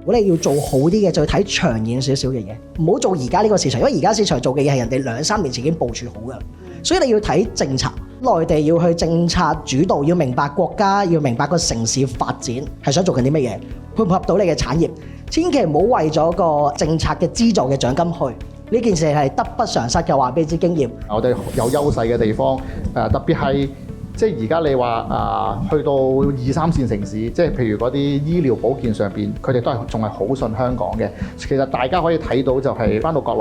如果你要做好啲嘅，就要睇長遠少少嘅嘢，唔好做而家呢個市場，因為而家市場做嘅嘢係人哋2-3年前已經部署好㗎啦。所以你要睇政策，內地要去政策主導，要明白國家，要明白個城市發展係想做緊啲乜嘢，配唔配合到你嘅產業。千祈唔好為咗個政策嘅資助嘅獎金去，呢件事係得不償失嘅，話俾你知經驗。我哋有優勢嘅地方，特別係即係而家你話去到2-3線城市，即係譬如嗰啲醫療保健上邊，佢哋都係仲係好信香港嘅。其實大家可以睇到就係返到國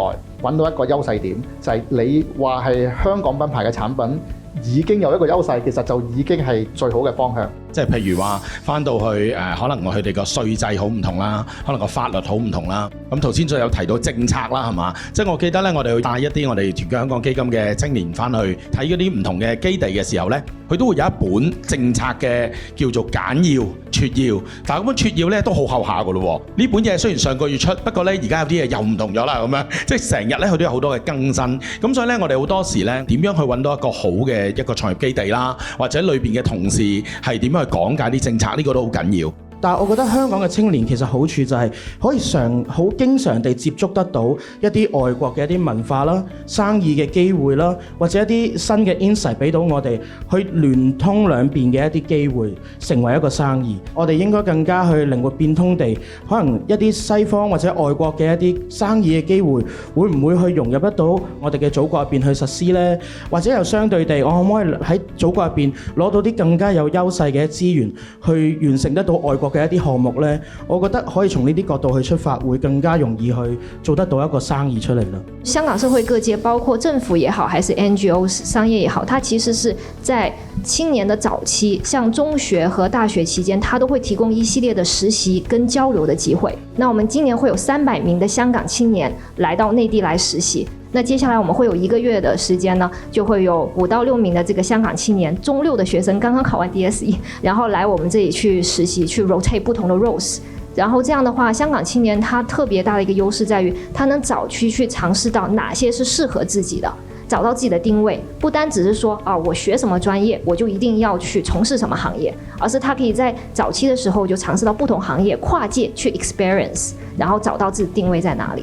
內揾到一個優勢點，就係你話係香港品牌嘅產品已經有一個優勢，其實就已經係最好嘅方向。即係譬如話翻到去可能佢哋個稅制好唔同啦，可能個法律好唔同啦。咁頭先就有提到政策啦，係嘛？即係我記得咧，我哋去帶一啲我哋團結香港基金嘅青年翻去睇嗰啲唔同嘅基地嘅時候咧，佢都會有一本政策嘅叫做簡要、撮要。但係咁樣撮要咧都好厚下噶咯喎。呢本嘢雖然上個月出，不過咧而家有啲嘢又唔同咗啦，咁樣即係成日咧佢都有好多嘅更新。咁所以咧我哋好多時咧點樣去揾到一個好嘅一個創業基地啦，或者裏邊嘅同事係點樣去講解啲政策，呢個都好緊要。但係我覺得香港嘅青年其實好處就係可以好經常地接觸得到一啲外國嘅一啲文化啦、生意嘅機會啦，或者一啲新嘅 insight 俾到我哋去聯通兩邊嘅一啲機會，成為一個生意。我哋應該更加去靈活變通地，可能一啲西方或者外國嘅一啲生意嘅機會，會唔會去融入得到我哋嘅祖國入邊去實施呢？或者又相對地，我可唔可以喺祖國入邊攞到啲更加有優勢嘅資源，去完成得到外國嘅一啲項目呢？我覺得可以從呢啲角度去出發，會更加容易去做得到一個生意出嚟啦。香港社會各界，包括政府也好，還是 NGO 商業也好，它其實是在青年的早期，像中學和大學期間，它都會提供一系列的實習跟交流的機會。那我們今年會有300名的香港青年來到內地來實習。那接下來我們會有1個月的時間呢，就會有5到6名的這個香港青年，中6的學生剛剛考完 DSE， 然後來我們這裡去實習，去 rotate 不同的 roles。然後這樣的話，香港青年他特別大的一個優勢在於，他能早期去嘗試到哪些是適合自己的，找到自己的定位，不單只是說我學什麼專業，我就一定要去從事什麼行業，而是他可以在早期的時候就嘗試到不同行業，跨界去 experience，然後找到自己定位在哪裡。